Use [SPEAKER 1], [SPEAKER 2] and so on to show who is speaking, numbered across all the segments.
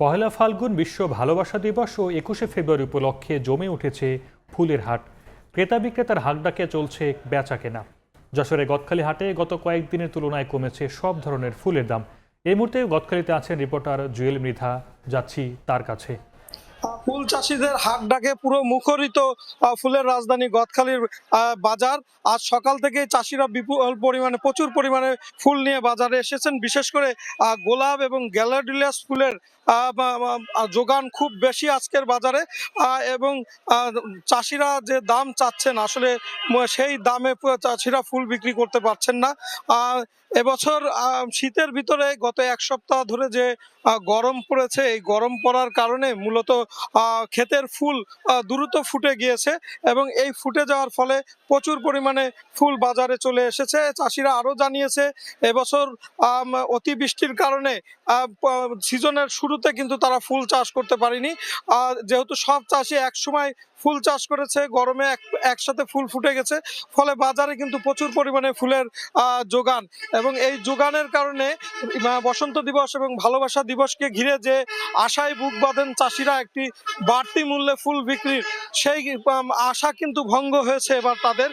[SPEAKER 1] পহেলা ফাল্গুন বিশ্ব ভালোবাসা দিবস ও ২১শে ফেব্রুয়ারি উপলক্ষে জমে উঠেছে ফুলের হাট। ক্রেতা বিক্রেতার হাট ডাকে চলছে বেচা কেনা। যশোরে গদখালি হাটে গত কয়েকদিনের তুলনায় কমেছে সব ধরনের ফুলের দাম। এই মুহূর্তে গদখালিতে আছেন রিপোর্টার জুয়েল মৃধা, যাচ্ছি তার কাছে।
[SPEAKER 2] ফুল চাষিদের হাট ডাকে পুরো মুখরিত ফুলের রাজধানী গদখালির বাজার। আজ সকাল থেকে চাষিরা বিপুল পরিমাণে প্রচুর পরিমাণে ফুল নিয়ে বাজারে এসেছেন। বিশেষ করে গোলাপ এবং গ্যালাডিলিয়াস ফুলের যোগান খুব বেশি আজকের বাজারে, এবং চাষিরা যে দাম চাচ্ছেন আসলে সেই দামে চাষিরা ফুল বিক্রি করতে পারছেন না। এবছর শীতের ভিতরে গত এক সপ্তাহ ধরে যে গরম পড়েছে, এই গরম পড়ার কারণে মূলত ক্ষেতের ফুল দ্রুত ফুটে গিয়েছে এবং এই ফুটে যাওয়ার ফলে প্রচুর পরিমাণে ফুল বাজারে চলে এসেছে। চাষিরা আরও জানিয়েছে এবছর অতিবৃষ্টির কারণে সিজনের শুরুতে কিন্তু তারা ফুল চাষ করতে পারেনি। যেহেতু সব চাষি একসময় ফুল চাষ করেছে, গরমে একসাথে ফুল ফুটে গেছে, ফলে বাজারে কিন্তু প্রচুর পরিমাণে ফুলের যোগান, এবং এই যোগানের কারণে বসন্ত দিবস এবং ভালোবাসা দিবসকে ঘিরে যে আশায় বুক বাঁধেন চাষিরা একটি বাড়তি মূল্যে ফুল বিক্রির, সেই আশা কিন্তু ভঙ্গ হয়েছে এবার তাদের।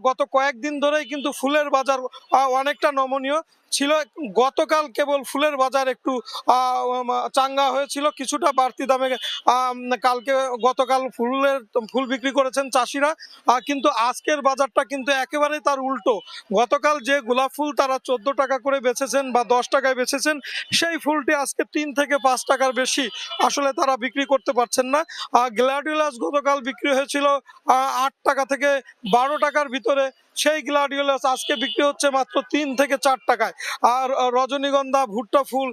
[SPEAKER 2] গত কয়েকদিন ধরেই কিন্তু ফুলের বাজার অনেকটা নমনীয় ছিল। গতকাল কেবল ফুলের বাজার একটু চাঙ্গা হয়েছিল, কিছুটা বাড়তি দামে গতকাল ফুল বিক্রি করেছেন চাষিরা, কিন্তু আজকের বাজারটা কিন্তু একেবারেই তার উল্টো। গতকাল যে গোলাপ ফুল তারা 14 টাকা করে বেচেছেন বা 10 টাকায় বেচেছেন, সেই ফুলটি আজকে 3 থেকে 5 টাকার বেশি আসলে তারা বিক্রি করতে পারছেন না। গ্ল্যাডিওলাস গতকাল বিক্রি হয়েছিল 8 টাকা থেকে 12 টাকার ভিতরে, সেই গ্ল্যাডিওলাস আজকে বিক্রি হচ্ছে মাত্র 3 থেকে 4 টাকায়। আর রজনীগন্ধা, ভুট্টা ফুল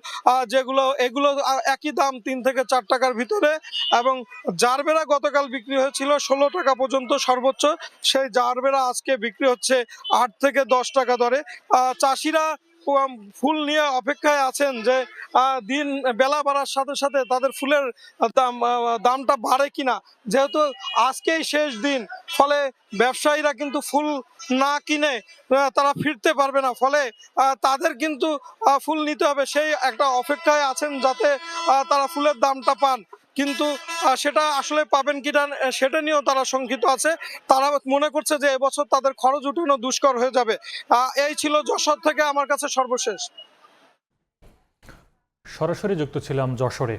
[SPEAKER 2] এগুলো একই দাম, 3 থেকে 4 টাকার ভিতরে। এবং জারবেরা গতকাল বিক্রি হয়েছিল 16 টাকা পর্যন্ত সর্বোচ্চ, সেই জারবেরা আজকে বিক্রি হচ্ছে 8 থেকে 10 টাকা দরে। চাষিরা ফুল নিয়ে অপেক্ষায় আছেন যে দিন বেলা বাড়ার সাথে সাথে তাদের ফুলের দামটা বাড়ে কিনা, যেহেতু আজকেই শেষ দিন, ফলে ব্যবসায়ীরা কিন্তু ফুল না কিনে তারা ফিরতে পারবে না, ফলে তাদের কিন্তু ফুল নিতে হবে, সেই একটা অপেক্ষায় আছেন যাতে তারা ফুলের দামটা পান। কিন্তু সেটা আসলে পাবেন কিনা সেটা নিয়েও তারা শঙ্কিত আছে। তারা মনে করছে যে এবছর তাদের খরচ উঠানো দুষ্কর হয়ে যাবে। এই ছিল যশোর থেকে আমার কাছে সর্বশেষ।
[SPEAKER 1] সরাসরি যুক্ত ছিলাম যশোরে।